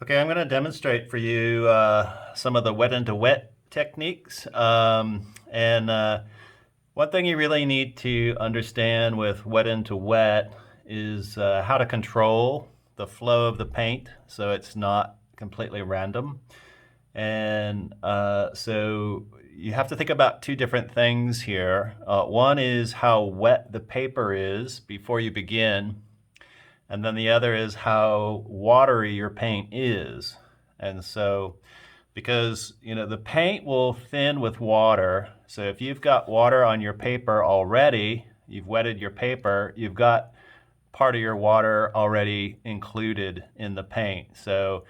Okay, I'm going to demonstrate for you some of the wet into wet techniques. One thing you really need to understand with wet into wet is how to control the flow of the paint so it's not completely random. So you have to think about two different things here. One is how wet the paper is before you begin. And then the other is how watery your paint is. And so, because the paint will thin with water, so if you've got water on your paper already, you've wetted your paper, you've got part of your water already included in the paint. So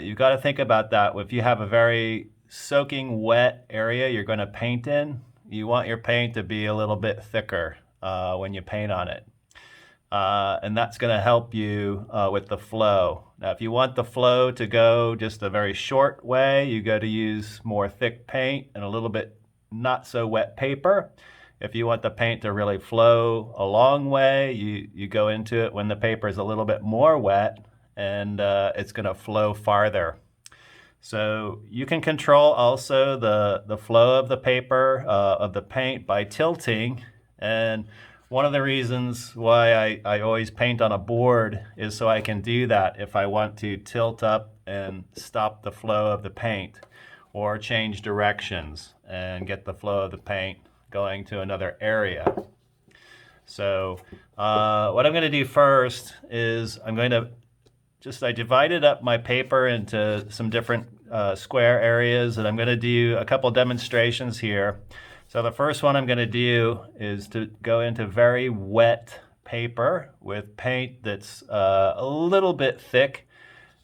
you've got to think about that. If you have a very soaking wet area you're going to paint in, you want your paint to be a little bit thicker when you paint on it. And that's going to help you with the flow. Now, if you want the flow to go just a very short way, you got to use more thick paint and a little bit not so wet paper. If you want the paint to really flow a long way, you go into it when the paper is a little bit more wet, and it's going to flow farther. So you can control also the flow of the paper, of the paint, by tilting. And one of the reasons why I always paint on a board is so I can do that if I want to tilt up and stop the flow of the paint, or change directions and get the flow of the paint going to another area. So what I'm going to do first is I divided up my paper into some different square areas, and I'm going to do a couple demonstrations here. So the first one I'm going to do is to go into very wet paper with paint that's a little bit thick,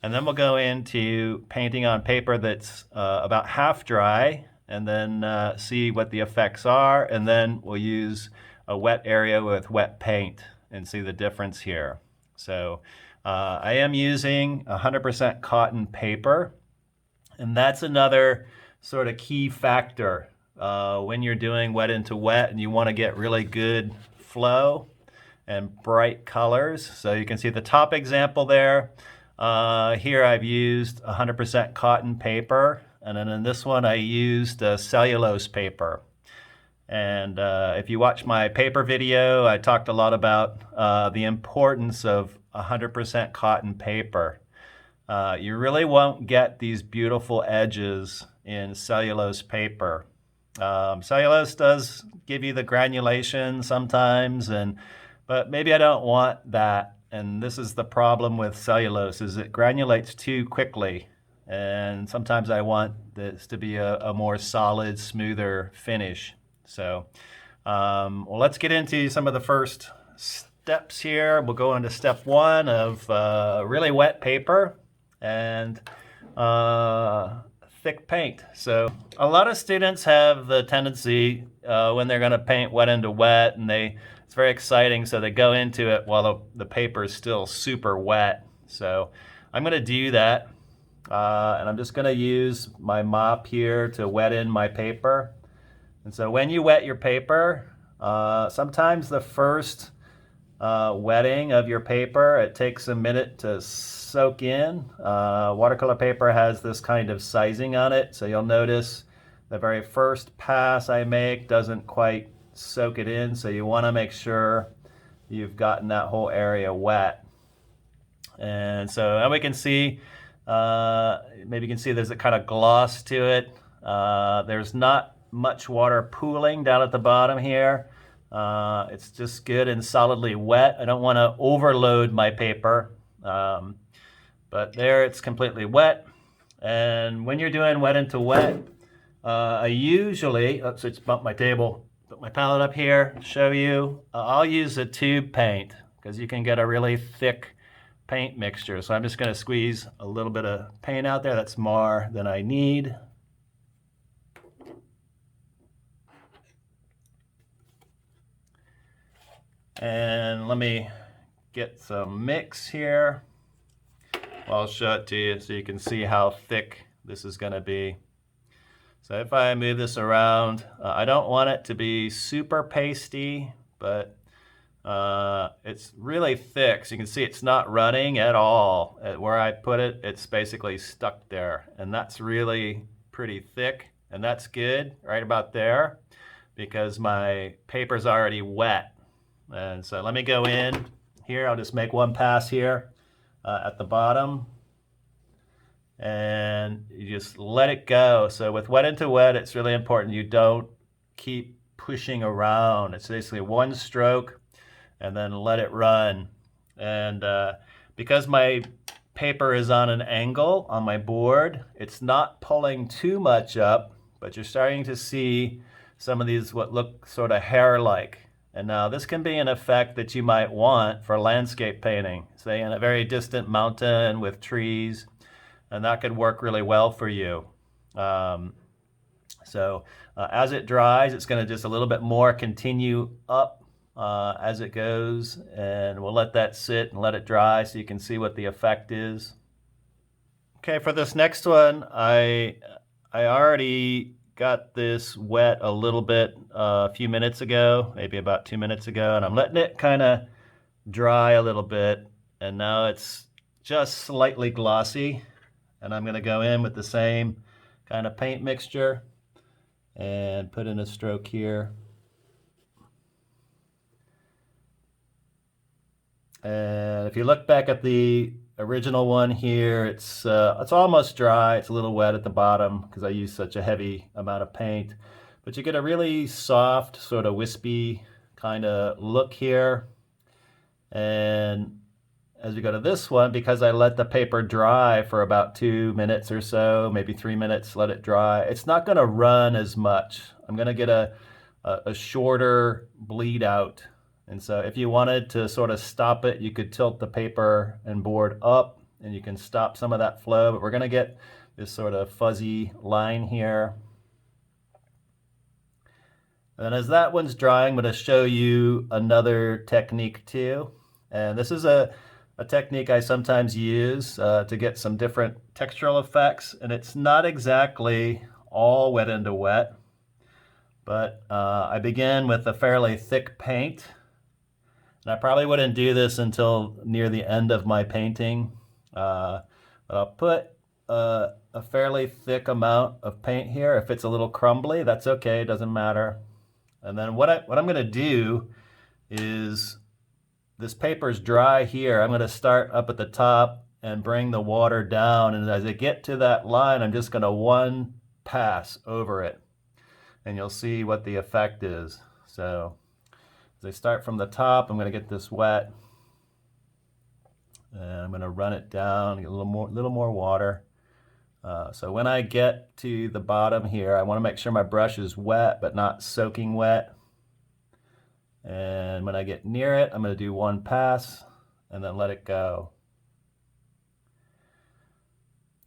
and then we'll go into painting on paper that's about half dry, and then see what the effects are, and then we'll use a wet area with wet paint and see the difference here. So I am using 100% cotton paper, and that's another sort of key factor when you're doing wet into wet and you want to get really good flow and bright colors. So you can see the top example there. Here I've used 100% cotton paper, and then in this one I used cellulose paper. And if you watch my paper video, I talked a lot about the importance of 100% cotton paper. You really won't get these beautiful edges in cellulose paper. Cellulose does give you the granulation sometimes, but maybe I don't want that. And this is the problem with cellulose, is it granulates too quickly. And sometimes I want this to be a more solid, smoother finish. So well, let's get into some of the first steps here. We'll go into step one of really wet paper and thick paint. So a lot of students have the tendency when they're going to paint wet into wet, and it's very exciting, so they go into it while the paper is still super wet. So I'm going to do that, and I'm just going to use my mop here to wet in my paper. And so when you wet your paper, sometimes the first wetting of your paper, it takes a minute to soak in. Watercolor paper has this kind of sizing on it, so you'll notice the very first pass I make doesn't quite soak it in, so you want to make sure you've gotten that whole area wet. And so now we can see, maybe you can see there's a kind of gloss to it. There's not much water pooling down at the bottom here. It's just good and solidly wet. I don't want to overload my paper, but there it's completely wet. And when you're doing wet into wet, I usually, oops, I just bumped my table, put my palette up here, show you. I'll use a tube paint because you can get a really thick paint mixture. So I'm just going to squeeze a little bit of paint out there. That's more than I need. And let me get some mix here. I'll show it to you so you can see how thick this is going to be. So if I move this around, I don't want it to be super pasty, but It's really thick, so you can see it's not running at all. Where I put it, it's basically stuck there, and that's really pretty thick, and that's good right about there because my paper's already wet. And so let me go in here. I'll just make one pass here at the bottom, and you just let it go. So with wet into wet, it's really important you don't keep pushing around. It's basically one stroke and then let it run. And because my paper is on an angle on my board, it's not pulling too much up, but you're starting to see some of these what look sort of hair-like. And now this can be an effect that you might want for landscape painting, say in a very distant mountain with trees, and that could work really well for you. As it dries, it's going to just a little bit more continue up as it goes, and we'll let that sit and let it dry so you can see what the effect is. Okay, for this next one, I already got this wet a little bit a few minutes ago, maybe about 2 minutes ago, and I'm letting it kind of dry a little bit, and now it's just slightly glossy, and I'm going to go in with the same kind of paint mixture and put in a stroke here. And if you look back at the original one here, it's almost dry. It's a little wet at the bottom because I use such a heavy amount of paint. But you get a really soft, sort of wispy kind of look here. And as we go to this one, because I let the paper dry for about 2 minutes or so, maybe 3 minutes, let it dry, it's not going to run as much. I'm going to get a shorter bleed out. And so if you wanted to sort of stop it, you could tilt the paper and board up and you can stop some of that flow, but we're going to get this sort of fuzzy line here. And as that one's drying, I'm going to show you another technique too. And this is a technique I sometimes use to get some different textural effects, and it's not exactly all wet into wet, but I begin with a fairly thick paint. And I probably wouldn't do this until near the end of my painting. But I'll put a fairly thick amount of paint here. If it's a little crumbly, that's okay, it doesn't matter. And then what I'm going to do is, this paper's dry here. I'm going to start up at the top and bring the water down. And as I get to that line, I'm just going to one pass over it. And you'll see what the effect is. So as I start from the top, I'm going to get this wet. And I'm going to run it down, get a little more water. So when I get to the bottom here, I want to make sure my brush is wet, but not soaking wet. And when I get near it, I'm going to do one pass and then let it go.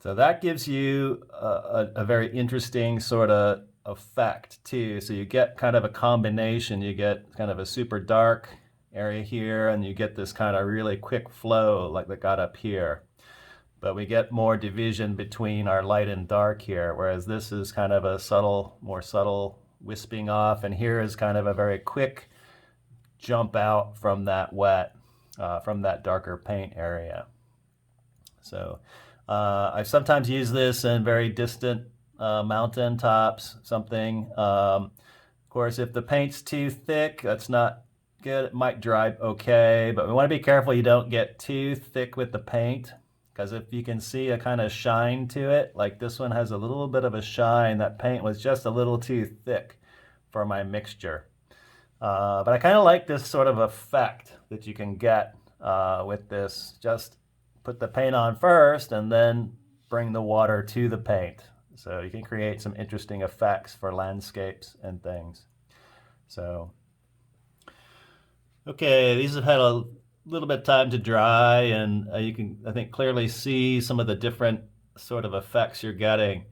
So that gives you a very interesting sort of effect too. So you get kind of a combination. You get kind of a super dark area here, and you get this kind of really quick flow like that got up here. But we get more division between our light and dark here, whereas this is kind of a more subtle wisping off, and here is kind of a very quick jump out from that wet, from that darker paint area. So I sometimes use this in very distant mountain tops, something. Of course, if the paint's too thick, that's not good. It might dry okay, but we want to be careful you don't get too thick with the paint, because if you can see a kind of shine to it, like this one has a little bit of a shine, that paint was just a little too thick for my mixture. But I kind of like this sort of effect that you can get with this. Just put the paint on first and then bring the water to the paint. So you can create some interesting effects for landscapes and things. So, okay, these have had a little bit of time to dry, and you can, I think, clearly see some of the different sort of effects you're getting.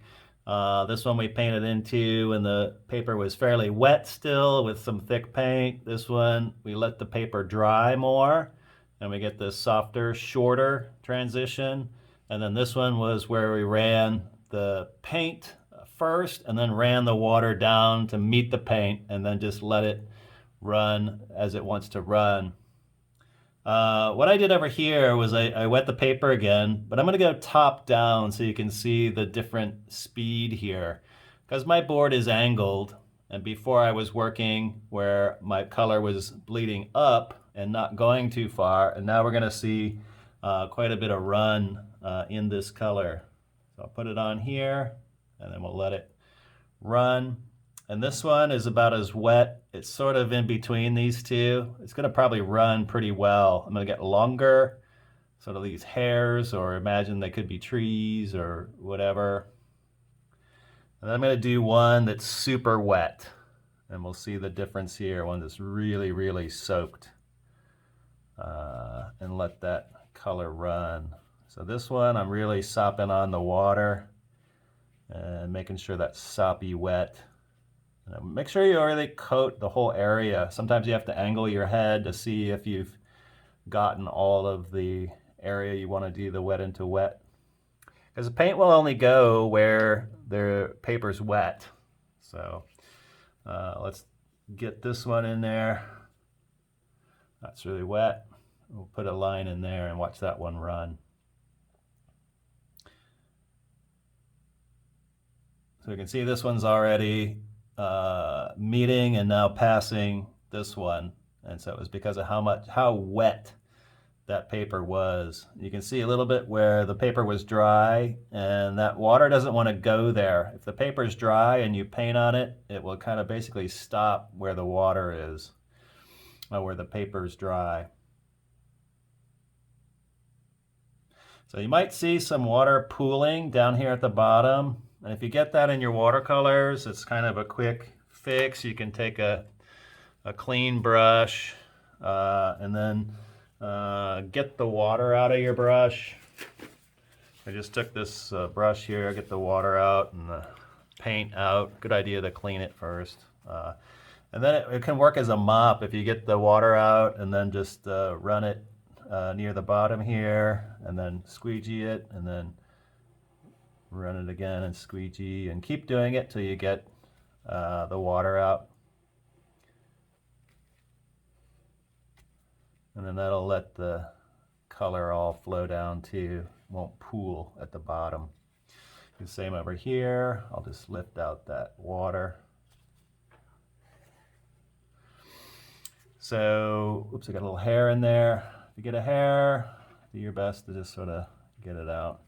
This one we painted into and the paper was fairly wet still with some thick paint. This one we let the paper dry more and we get this softer, shorter transition. And then this one was where we ran the paint first and then ran the water down to meet the paint and then just let it run as it wants to run. What I did over here was I wet the paper again, but I'm going to go top down so you can see the different speed here. Because my board is angled, and before I was working where my color was bleeding up and not going too far, and now we're going to see quite a bit of run in this color. So I'll put it on here, and then we'll let it run. And this one is about as wet. It's sort of in between these two. It's going to probably run pretty well. I'm going to get longer, sort of these hairs, or imagine they could be trees or whatever. And then I'm going to do one that's super wet. And we'll see the difference here, one that's really, really soaked. And let that color run. So this one, I'm really sopping on the water and making sure that's soppy wet. Make sure you really coat the whole area. Sometimes you have to angle your head to see if you've gotten all of the area you want to do the wet into wet. Because the paint will only go where the paper's wet. So let's get this one in there. That's really wet. We'll put a line in there and watch that one run. So you can see this one's already meeting and now passing this one, and so it was because of how wet that paper was. You can see a little bit where the paper was dry, and that water doesn't want to go there. If the paper's dry and you paint on it, it will kind of basically stop where the water is, or where the paper's dry. So you might see some water pooling down here at the bottom. And if you get that in your watercolors, it's kind of a quick fix. You can take a clean brush and then get the water out of your brush. I just took this brush here, get the water out and the paint out. Good idea to clean it first. And then it can work as a mop if you get the water out and then just run it near the bottom here and then squeegee it and then run it again and squeegee, and keep doing it till you get the water out. And then that'll let the color all flow down too. It won't pool at the bottom. The same over here. I'll just lift out that water. So, oops, I got a little hair in there. If you get a hair, do your best to just sort of get it out.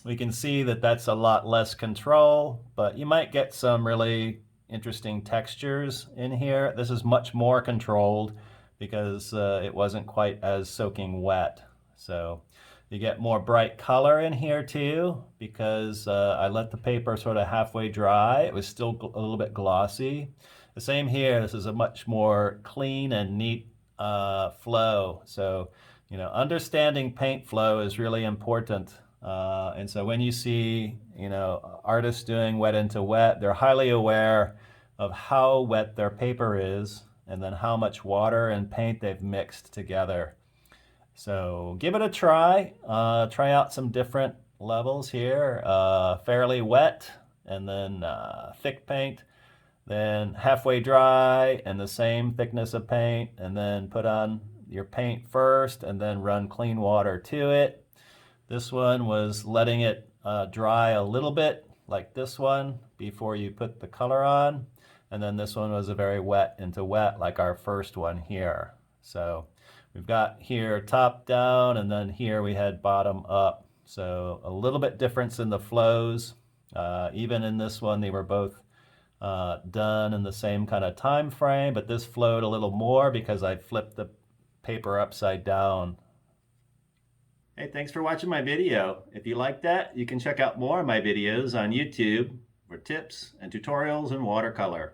We can see that that's a lot less control, but you might get some really interesting textures in here. This is much more controlled because it wasn't quite as soaking wet. So you get more bright color in here too because I let the paper sort of halfway dry. It was still a little bit glossy. The same here. This is a much more clean and neat flow. So, you know, understanding paint flow is really important. And so when you see, you know, artists doing wet into wet, they're highly aware of how wet their paper is and then how much water and paint they've mixed together. So give it a try. Try out some different levels here. Fairly wet and then thick paint, then halfway dry and the same thickness of paint, and then put on your paint first and then run clean water to it. This one was letting it dry a little bit like this one before you put the color on. And then this one was a very wet into wet like our first one here. So we've got here top down and then here we had bottom up. So a little bit difference in the flows. Even in this one they were both done in the same kind of time frame, but this flowed a little more because I flipped the paper upside down. Hey, thanks for watching my video. If you like that, you can check out more of my videos on YouTube for tips and tutorials in watercolor.